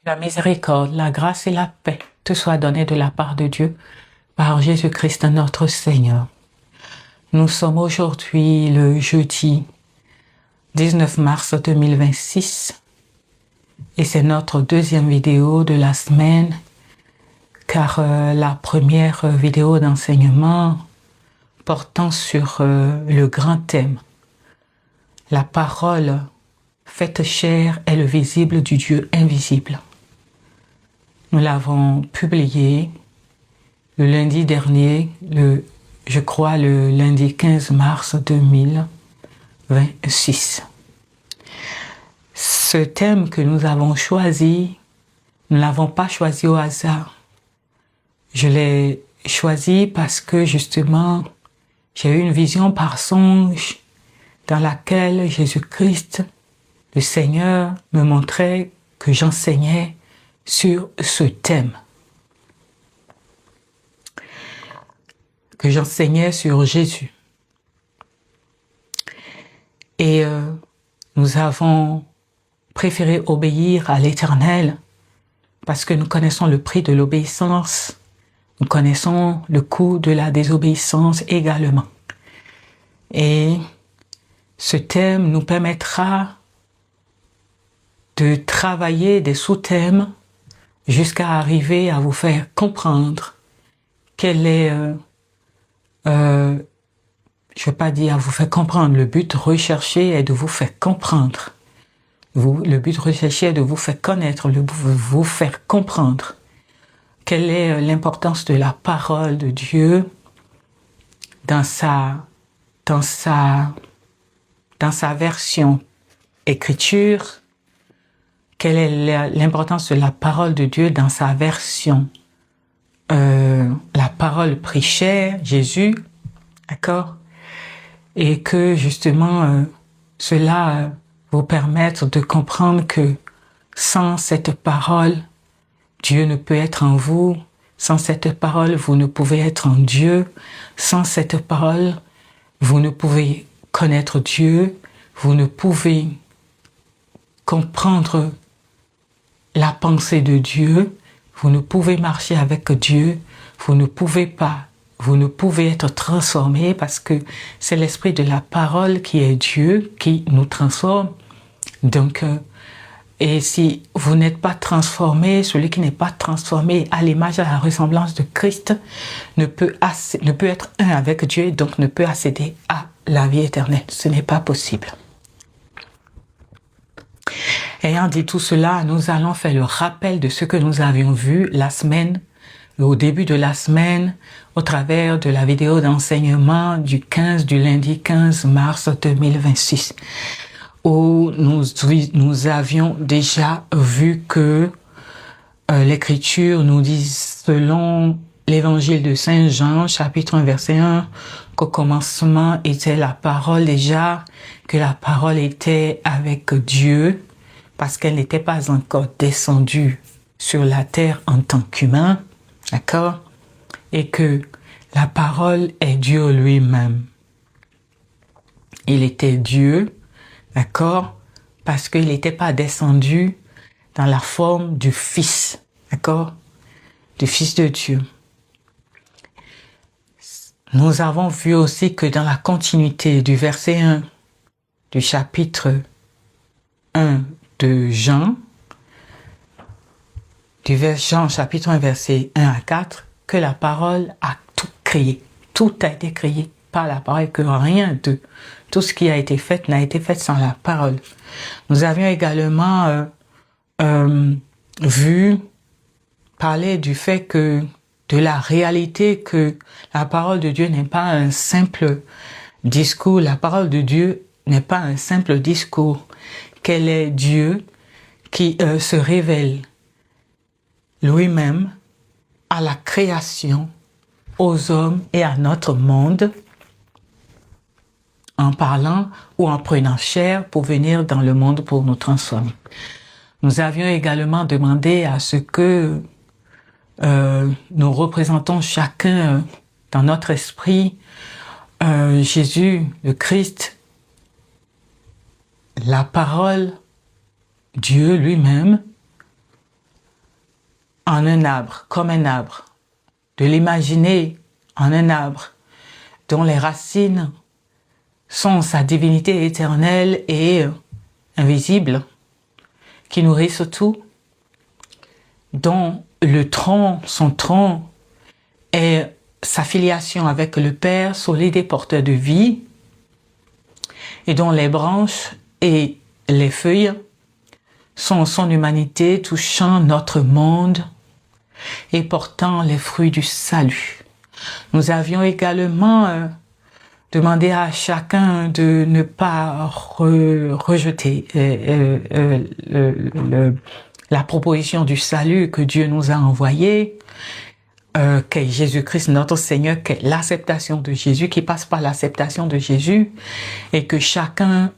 La miséricorde, la grâce et la paix te soient données de la part de Dieu par Jésus-Christ notre Seigneur. Nous sommes aujourd'hui le jeudi 19 mars 2026 et c'est notre deuxième vidéo de la semaine car la première vidéo d'enseignement portant sur le grand thème « La parole faite chair est le visible du Dieu invisible ». Nous l'avons publié le lundi dernier, je crois le lundi 15 mars 2026. Ce thème que nous avons choisi, nous ne l'avons pas choisi au hasard. Je l'ai choisi parce que justement, j'ai eu une vision par songe dans laquelle Jésus-Christ, le Seigneur, me montrait que j'enseignais sur ce thème. Que j'enseignais sur Jésus. Et nous avons préféré obéir à l'Éternel parce que nous connaissons le prix de l'obéissance. Nous connaissons le coût de la désobéissance également. Et ce thème nous permettra de travailler des sous-thèmes jusqu'à arriver à vous faire comprendre quel est, je ne vais pas dire à vous faire comprendre, le but recherché est de vous faire comprendre. Le but recherché est de vous faire connaître, de vous faire comprendre quelle est l'importance de la parole de Dieu dans sa version écriture. Quelle est l'importance de la parole de Dieu dans sa version la parole pris chair, Jésus, d'accord? Et que justement cela vous permette de comprendre que sans cette parole, Dieu ne peut être en vous. Sans cette parole, vous ne pouvez être en Dieu. Sans cette parole, vous ne pouvez connaître Dieu. Vous ne pouvez comprendre la pensée de Dieu, vous ne pouvez marcher avec Dieu, vous ne pouvez être transformé parce que c'est l'esprit de la parole qui est Dieu qui nous transforme. Donc, et si vous n'êtes pas transformé, celui qui n'est pas transformé à l'image, à la ressemblance de Christ, ne peut être un avec Dieu et donc ne peut accéder à la vie éternelle. Ce n'est pas possible. Ayant dit tout cela, nous allons faire le rappel de ce que nous avions vu la semaine, au début de la semaine, au travers de la vidéo d'enseignement du lundi 15 mars 2026, où nous avions déjà vu que l'Écriture nous dit, selon l'évangile de Saint Jean, chapitre 1, verset 1, qu'au commencement était la parole déjà, que la parole était avec Dieu, parce qu'elle n'était pas encore descendue sur la terre en tant qu'humain, d'accord? Et que la parole est Dieu lui-même. Il était Dieu, d'accord? Parce qu'il n'était pas descendu dans la forme du Fils, d'accord? Du Fils de Dieu. Nous avons vu aussi que dans la continuité du verset 1 du chapitre 1 de Jean, Jean chapitre 1 verset 1 à 4, que la parole a tout créé. Tout a été créé par la parole, que rien de tout ce qui a été fait n'a été fait sans la parole. Nous avions également vu parler du fait que, de la réalité que la parole de Dieu n'est pas un simple discours. La parole de Dieu n'est pas un simple discours. Qu'elle est Dieu qui se révèle lui-même à la création, aux hommes et à notre monde, en parlant ou en prenant chair pour venir dans le monde pour nous transformer. Nous avions également demandé à ce que nous représentons chacun dans notre esprit Jésus, le Christ, la parole, Dieu lui-même, en un arbre, comme un arbre, de l'imaginer en un arbre dont les racines sont sa divinité éternelle et invisible, qui nourrissent tout, dont le tronc, son tronc est sa filiation avec le Père, solide et porteur de vie, et dont les branches et les feuilles sont son humanité touchant notre monde et portant les fruits du salut. Nous avions également demandé à chacun de ne pas rejeter la proposition du salut que Dieu nous a envoyée, qu'est Jésus-Christ notre Seigneur, qu'est l'acceptation de Jésus, qui passe par l'acceptation de Jésus, et que chacun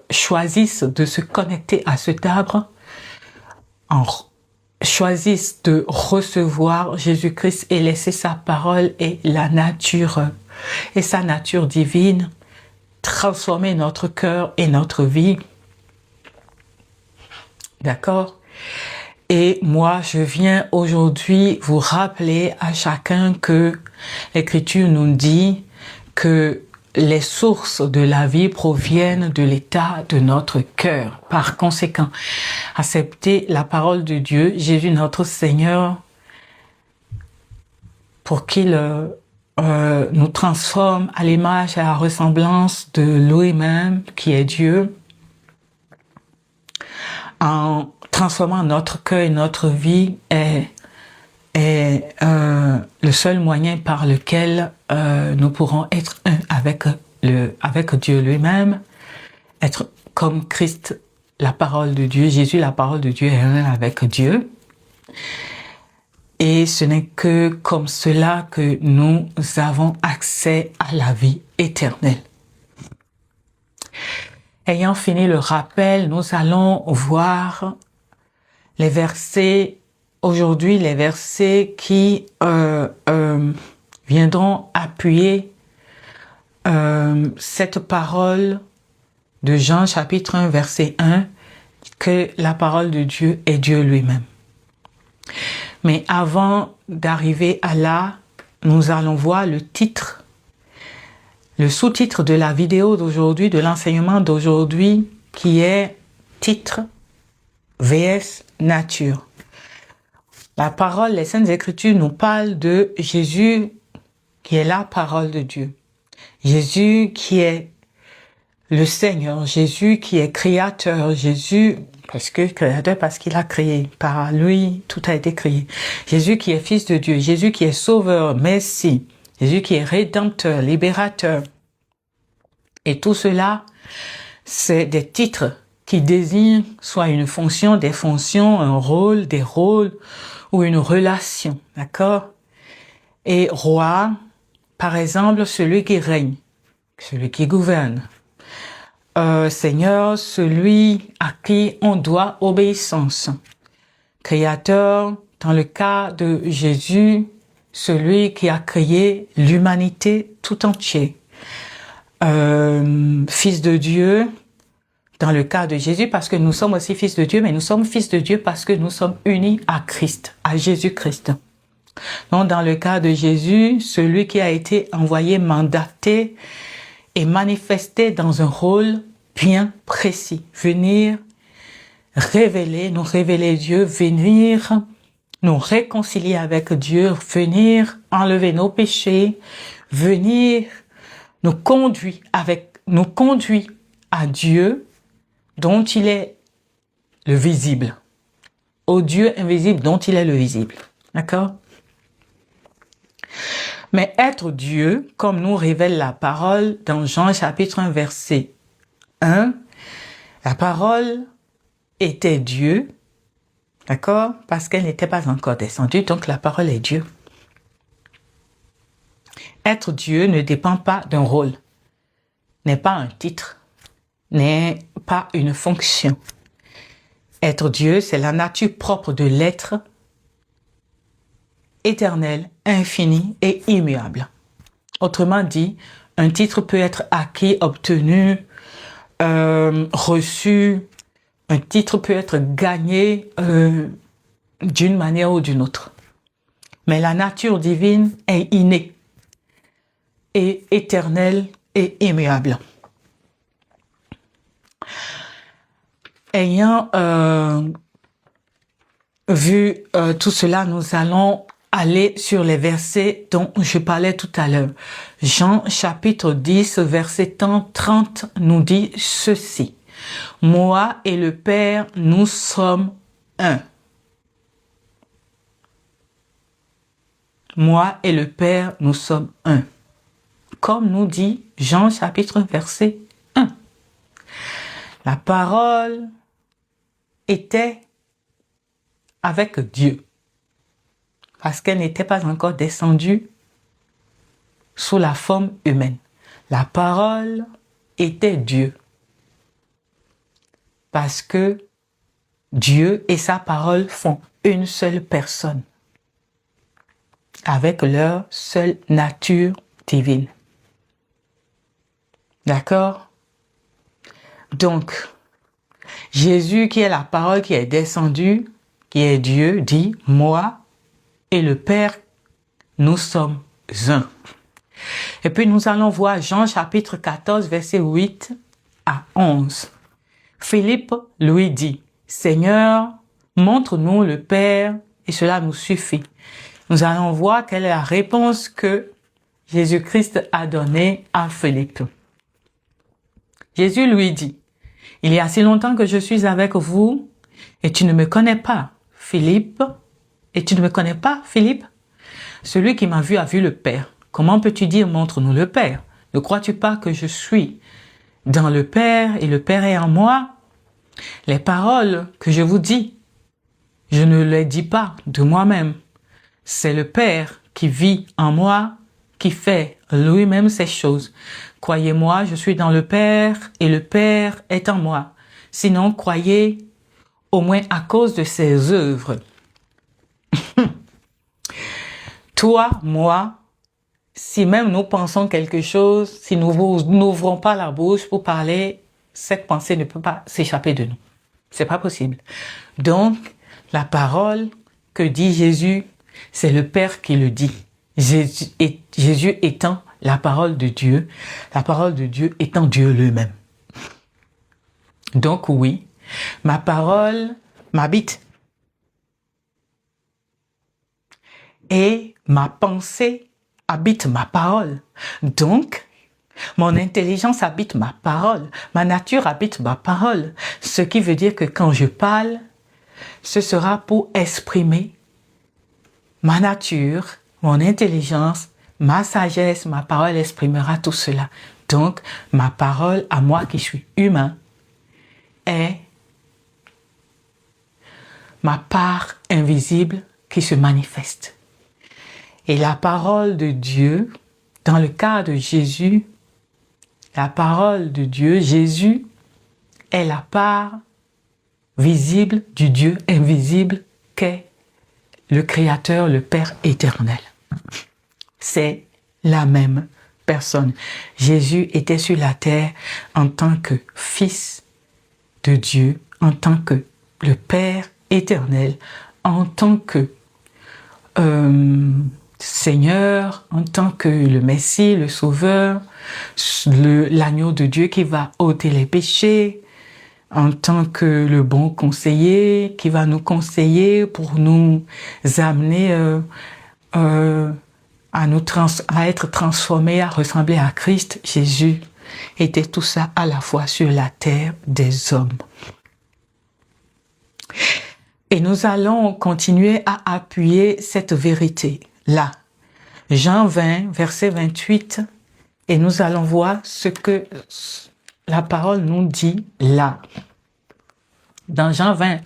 choisisse de se connecter à cet arbre, choisisse de recevoir Jésus-Christ et laisser sa parole et la nature et sa nature divine transformer notre cœur et notre vie. D'accord? Et moi, je viens aujourd'hui vous rappeler à chacun que l'Écriture nous dit que les sources de la vie proviennent de l'état de notre cœur. Par conséquent, acceptez la parole de Dieu, Jésus notre Seigneur, pour qu'il nous transforme à l'image et à la ressemblance de lui-même, qui est Dieu, en transformant notre cœur et notre vie est le seul moyen par lequel nous pourrons être un avec Dieu lui-même, être comme Christ, la parole de Dieu, Jésus, la parole de Dieu, est un avec Dieu. Et ce n'est que comme cela que nous avons accès à la vie éternelle. Ayant fini le rappel, nous allons voir les versets, aujourd'hui les versets qui viendront appuyer cette parole de Jean chapitre 1 verset 1, que la parole de Dieu est Dieu lui-même. Mais avant d'arriver à là, nous allons voir le titre, le sous-titre de la vidéo d'aujourd'hui, de l'enseignement d'aujourd'hui, qui est titre vs nature. La parole, les Saintes Écritures nous parlent de Jésus qui est la parole de Dieu. Jésus qui est le Seigneur, Jésus qui est créateur, Jésus parce qu'il a créé, par lui tout a été créé. Jésus qui est fils de Dieu, Jésus qui est sauveur, Messie, Jésus qui est rédempteur, libérateur. Et tout cela, c'est des titres qui désignent soit une fonction, des fonctions, un rôle, des rôles ou une relation, d'accord? Et roi, par exemple, celui qui règne, celui qui gouverne. Seigneur, celui à qui on doit obéissance. Créateur, dans le cas de Jésus, celui qui a créé l'humanité tout entière. Fils de Dieu, dans le cas de Jésus, parce que nous sommes aussi fils de Dieu, mais nous sommes fils de Dieu parce que nous sommes unis à Christ, à Jésus-Christ. Donc, dans le cas de Jésus, celui qui a été envoyé, mandaté et manifesté dans un rôle bien précis. Venir nous révéler Dieu, venir nous réconcilier avec Dieu, venir enlever nos péchés, venir nous conduire à Dieu dont il est le visible, au Dieu invisible dont il est le visible. D'accord? Mais être Dieu, comme nous révèle la parole dans Jean chapitre 1 verset 1, la parole était Dieu, d'accord? Parce qu'elle n'était pas encore descendue, donc la parole est Dieu. Être Dieu ne dépend pas d'un rôle, n'est pas un titre, n'est pas une fonction. Être Dieu, c'est la nature propre de l'être éternel, infini et immuable. Autrement dit, un titre peut être acquis, obtenu, reçu, un titre peut être gagné d'une manière ou d'une autre. Mais la nature divine est innée et éternelle et immuable. Ayant vu tout cela, nous allons aller sur les versets dont je parlais tout à l'heure. Jean chapitre 10, verset 30 nous dit ceci. Moi et le Père, nous sommes un. Moi et le Père, nous sommes un. Comme nous dit Jean chapitre verset 1. La parole était avec Dieu. Parce qu'elle n'était pas encore descendue sous la forme humaine. La parole était Dieu. Parce que Dieu et sa parole font une seule personne, avec leur seule nature divine. D'accord? Donc, Jésus qui est la parole qui est descendue, qui est Dieu, dit « Moi et le Père, nous sommes un ». Et puis nous allons voir Jean chapitre 14, verset 8 à 11. Philippe lui dit « Seigneur, montre-nous le Père et cela nous suffit ». Nous allons voir quelle est la réponse que Jésus-Christ a donnée à Philippe. Jésus lui dit « Il y a si longtemps que je suis avec vous et tu ne me connais pas, Philippe. Et tu ne me connais pas, Philippe? Celui qui m'a vu a vu le Père. Comment peux-tu dire montre-nous le Père? Ne crois-tu pas que je suis dans le Père et le Père est en moi? Les paroles que je vous dis, je ne les dis pas de moi-même. C'est le Père qui vit en moi, qui fait lui-même ces choses. Croyez-moi, je suis dans le Père et le Père est en moi. Sinon, croyez au moins à cause de ses œuvres. Toi, moi, si même nous pensons quelque chose, si nous n'ouvrons pas la bouche pour parler, cette pensée ne peut pas s'échapper de nous. C'est pas possible. Donc, la parole que dit Jésus, c'est le Père qui le dit. Jésus étant la parole de Dieu étant Dieu lui-même. Donc oui, ma parole m'habite. Et ma pensée habite ma parole. Donc, mon intelligence habite ma parole. Ma nature habite ma parole. Ce qui veut dire que quand je parle, ce sera pour exprimer ma nature, mon intelligence, ma sagesse, ma parole exprimera tout cela. Donc, ma parole à moi qui suis humain est ma part invisible qui se manifeste. Et la parole de Dieu, dans le cas de Jésus, la parole de Dieu, Jésus, est la part visible du Dieu invisible qu'est le Créateur, le Père éternel. C'est la même personne. Jésus était sur la terre en tant que Fils de Dieu, en tant que le Père éternel, en tant que Seigneur, en tant que le Messie, le Sauveur, l'agneau de Dieu qui va ôter les péchés, en tant que le bon conseiller qui va nous conseiller pour nous amener à être transformés, à ressembler à Christ. Jésus était tout ça à la fois sur la terre des hommes. Et nous allons continuer à appuyer cette vérité-là. Jean 20, verset 28, et nous allons voir ce que la parole nous dit là. Dans Jean 20,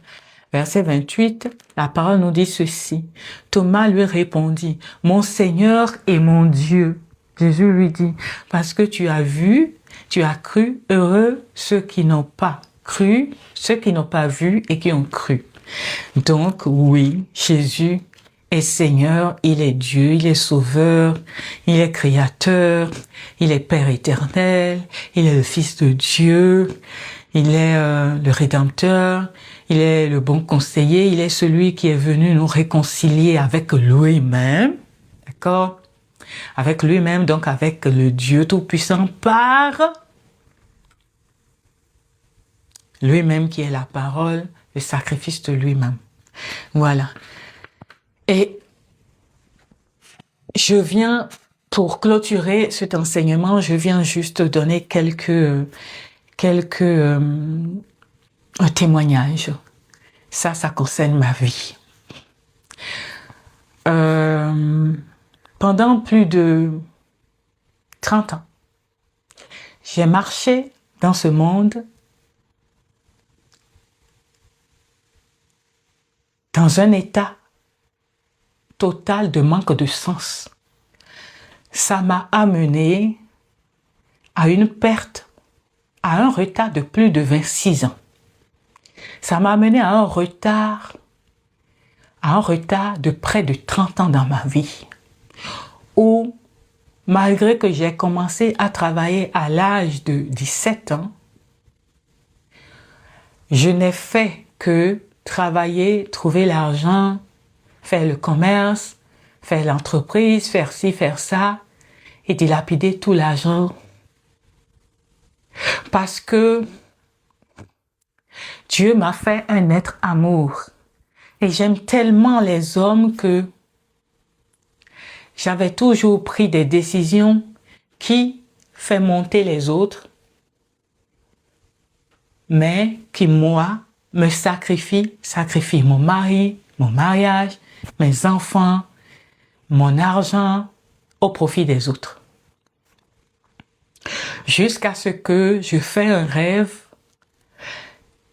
verset 28, la parole nous dit ceci. Thomas lui répondit, « Mon Seigneur et mon Dieu. » Jésus lui dit, « Parce que tu as vu, tu as cru, heureux ceux qui n'ont pas cru, ceux qui n'ont pas vu et qui ont cru. » Donc oui, Jésus est Seigneur, il est Dieu, il est Sauveur, il est Créateur, il est Père éternel, il est le Fils de Dieu, il est le Rédempteur, Il est le bon conseiller. Il est celui qui est venu nous réconcilier avec lui-même. D'accord? Avec lui-même, donc avec le Dieu Tout-Puissant par lui-même qui est la parole, le sacrifice de lui-même. Voilà. Et je viens, pour clôturer cet enseignement, je viens juste donner quelques témoignages. Ça concerne ma vie. Pendant plus de 30 ans, j'ai marché dans ce monde dans un état total de manque de sens. Ça m'a amené à une perte, à un retard de plus de 26 ans. Ça m'a amené à un retard de près de 30 ans dans ma vie, où malgré que j'ai commencé à travailler à l'âge de 17 ans, je n'ai fait que travailler, trouver l'argent, faire le commerce, faire l'entreprise, faire ci, faire ça, et dilapider tout l'argent. Parce que Dieu m'a fait un être amour. Et j'aime tellement les hommes que j'avais toujours pris des décisions qui font monter les autres, mais qui, moi, me sacrifie mon mari, mon mariage, mes enfants, mon argent au profit des autres. Jusqu'à ce que je fais un rêve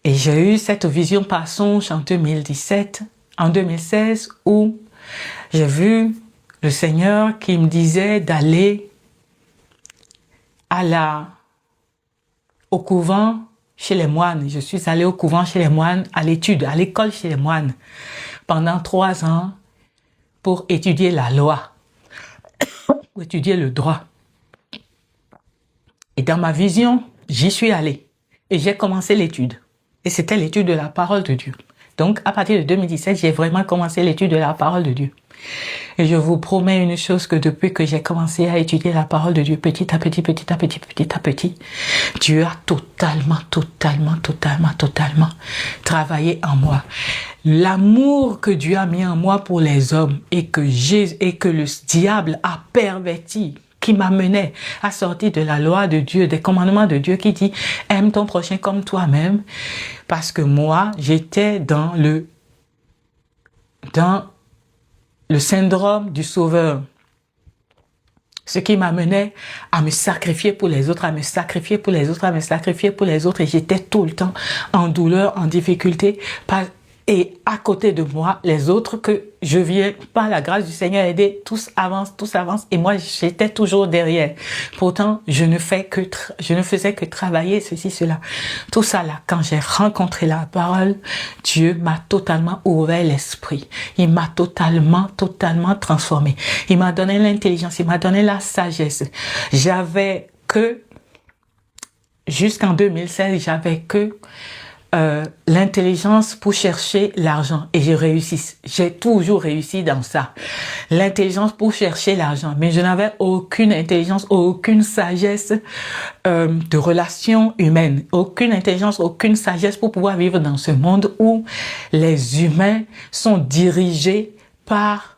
et j'ai eu cette vision par songe en 2016 où j'ai vu le Seigneur qui me disait d'aller au couvent chez les moines. Je suis allée au couvent chez les moines, à l'école chez les moines, pendant 3 ans pour étudier la loi, pour étudier le droit. Et dans ma vision, j'y suis allée et j'ai commencé l'étude. Et c'était l'étude de la parole de Dieu. Donc, à partir de 2017, j'ai vraiment commencé l'étude de la parole de Dieu. Et je vous promets une chose, que depuis que j'ai commencé à étudier la parole de Dieu, petit à petit, Dieu a totalement travaillé en moi. L'amour que Dieu a mis en moi pour les hommes et que le diable a perverti, qui m'amenait à sortir de la loi de Dieu, des commandements de Dieu qui dit « aime ton prochain comme toi-même » parce que moi, j'étais dans le syndrome du sauveur. Ce qui m'amenait à me sacrifier pour les autres, et j'étais tout le temps en douleur, en difficulté, et à côté de moi, les autres que je viens, par la grâce du Seigneur, aider, tous avancent, et moi, j'étais toujours derrière. Pourtant, je ne faisais que travailler ceci, cela. Tout ça là, quand j'ai rencontré la parole, Dieu m'a totalement ouvert l'esprit. Il m'a totalement transformé. Il m'a donné l'intelligence, il m'a donné la sagesse. Jusqu'en 2016, j'avais que l'intelligence pour chercher l'argent, et j'ai toujours réussi dans ça, l'intelligence pour chercher l'argent, mais je n'avais aucune intelligence, aucune sagesse de relations humaines, aucune intelligence, aucune sagesse pour pouvoir vivre dans ce monde où les humains sont dirigés par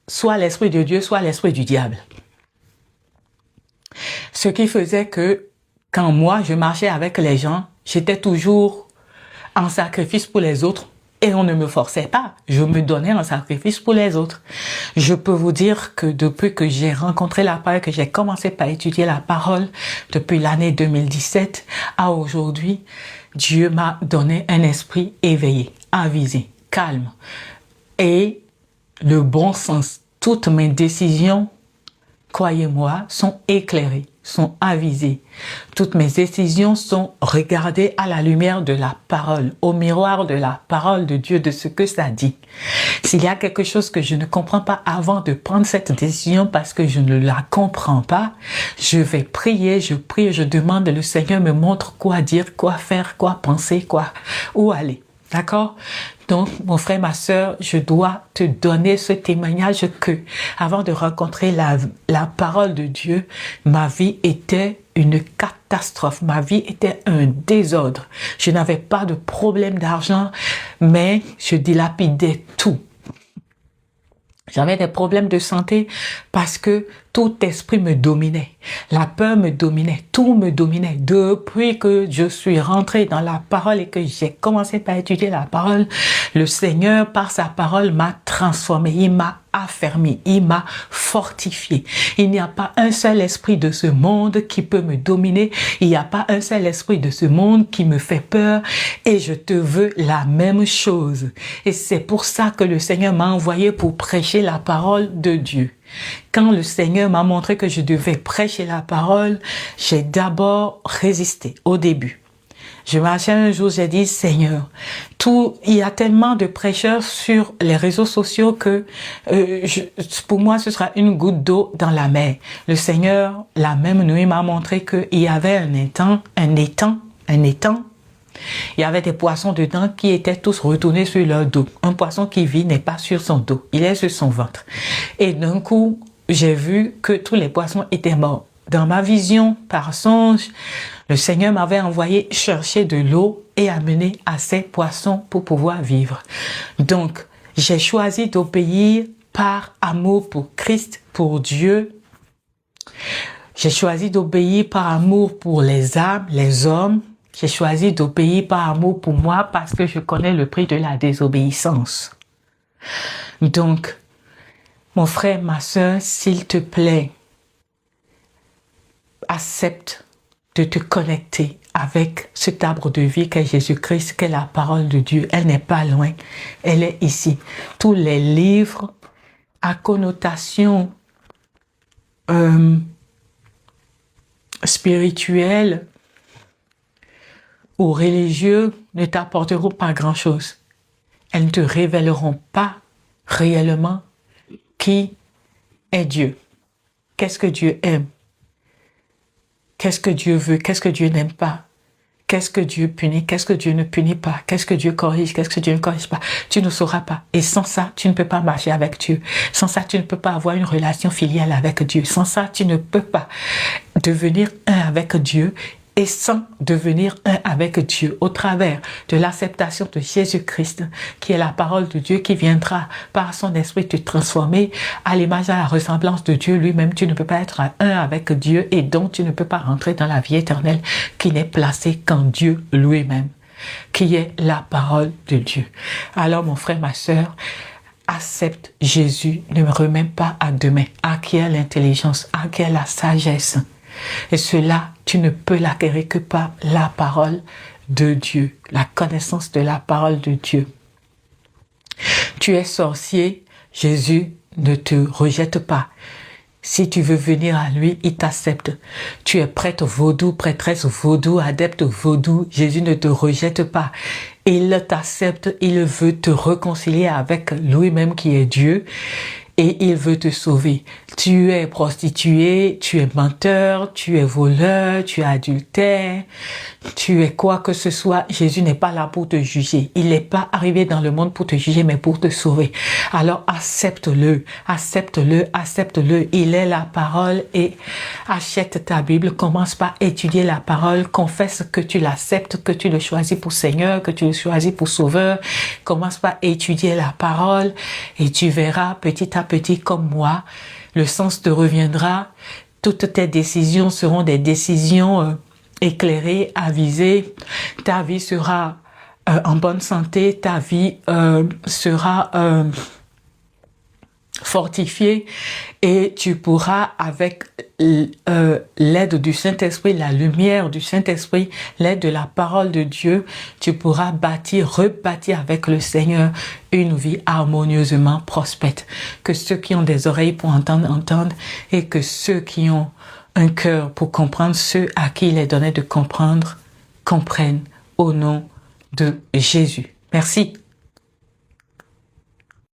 soit l'esprit de Dieu, soit l'esprit du diable. Ce qui faisait que quand moi, je marchais avec les gens, j'étais toujours en sacrifice pour les autres et on ne me forçait pas. Je me donnais en sacrifice pour les autres. Je peux vous dire que depuis que j'ai rencontré la parole, que j'ai commencé par étudier la parole, depuis l'année 2017 à aujourd'hui, Dieu m'a donné un esprit éveillé, avisé, calme et le bon sens. Toutes mes décisions croyez-moi, sont éclairées, sont avisées. Toutes mes décisions sont regardées à la lumière de la parole, au miroir de la parole de Dieu, de ce que ça dit. S'il y a quelque chose que je ne comprends pas avant de prendre cette décision parce que je ne la comprends pas, je vais prier, je prie, je demande, le Seigneur me montre quoi dire, quoi faire, quoi penser, où aller. D'accord? Donc, mon frère, ma sœur, je dois te donner ce témoignage que, avant de rencontrer la parole de Dieu, ma vie était une catastrophe. Ma vie était un désordre. Je n'avais pas de problème d'argent, mais je dilapidais tout. J'avais des problèmes de santé parce que tout esprit me dominait. La peur me dominait. Tout me dominait. Depuis que je suis rentrée dans la parole et que j'ai commencé par étudier la parole, le Seigneur, par sa parole, m'a transformé. Il m'a affermi. Il m'a fortifié. Il n'y a pas un seul esprit de ce monde qui peut me dominer. Il n'y a pas un seul esprit de ce monde qui me fait peur. Et je te veux la même chose. Et c'est pour ça que le Seigneur m'a envoyé pour prêcher la parole de Dieu. Quand le Seigneur m'a montré que je devais prêcher la parole, j'ai d'abord résisté au début. Je marchais un jour, j'ai dit, Seigneur, il y a tellement de prêcheurs sur les réseaux sociaux que pour moi, ce sera une goutte d'eau dans la mer. Le Seigneur, la même nuit, m'a montré qu'il y avait un étang. Il y avait des poissons dedans qui étaient tous retournés sur leur dos. Un poisson qui vit n'est pas sur son dos, il est sur son ventre. Et d'un coup, j'ai vu que tous les poissons étaient morts. Dans ma vision, par songe, le Seigneur m'avait envoyé chercher de l'eau et amener à ces poissons pour pouvoir vivre. Donc, j'ai choisi d'obéir par amour pour Christ, pour Dieu. J'ai choisi d'obéir par amour pour les âmes, les hommes. J'ai choisi d'obéir par amour pour moi parce que je connais le prix de la désobéissance. Donc, mon frère, ma sœur, s'il te plaît, accepte de te connecter avec cet arbre de vie qu'est Jésus-Christ, qu'est la parole de Dieu. Elle n'est pas loin, elle est ici. Tous les livres à connotation spirituelle ou religieux ne t'apporteront pas grand-chose. Elles ne te révéleront pas réellement qui est Dieu. Qu'est-ce que Dieu aime? Qu'est-ce que Dieu veut? Qu'est-ce que Dieu n'aime pas? Qu'est-ce que Dieu punit? Qu'est-ce que Dieu ne punit pas? Qu'est-ce que Dieu corrige? Qu'est-ce que Dieu ne corrige pas? Tu ne sauras pas. Et sans ça, tu ne peux pas marcher avec Dieu. Sans ça, tu ne peux pas avoir une relation filiale avec Dieu. Sans ça, tu ne peux pas devenir un avec Dieu. Et sans devenir un avec Dieu au travers de l'acceptation de Jésus-Christ, qui est la parole de Dieu qui viendra par son esprit te transformer à l'image, à la ressemblance de Dieu lui-même. Tu ne peux pas être un avec Dieu et donc tu ne peux pas rentrer dans la vie éternelle qui n'est placée qu'en Dieu lui-même, qui est la parole de Dieu. Alors mon frère, ma sœur, accepte Jésus, ne me remets pas à demain. Acquiert l'intelligence, acquiert la sagesse. Et cela, tu ne peux l'acquérir que par la parole de Dieu, la connaissance de la parole de Dieu. Tu es sorcier, Jésus ne te rejette pas. Si tu veux venir à lui, il t'accepte. Tu es prêtre vaudou, prêtresse vaudou, adepte vaudou, Jésus ne te rejette pas. Il t'accepte, il veut te réconcilier avec lui-même qui est Dieu. Et il veut te sauver. Tu es prostituée, tu es menteur, tu es voleur, tu es adultère, tu es quoi que ce soit. Jésus n'est pas là pour te juger. Il n'est pas arrivé dans le monde pour te juger, mais pour te sauver. Alors accepte-le, accepte-le, accepte-le. Il est la parole et achète ta Bible. Commence par étudier la parole. Confesse que tu l'acceptes, que tu le choisis pour Seigneur, que tu le choisis pour Sauveur. Commence par étudier la parole et tu verras petit à petit comme moi, le sens te reviendra. Toutes tes décisions seront des décisions éclairées, avisées. Ta vie sera en bonne santé. Ta vie sera fortifié et tu pourras, avec l'aide du Saint-Esprit, la lumière du Saint-Esprit, l'aide de la parole de Dieu, tu pourras rebâtir avec le Seigneur une vie harmonieusement prospère. Que ceux qui ont des oreilles pour entendre, entendent, et que ceux qui ont un cœur pour comprendre, ceux à qui il est donné de comprendre, comprennent au nom de Jésus. Merci.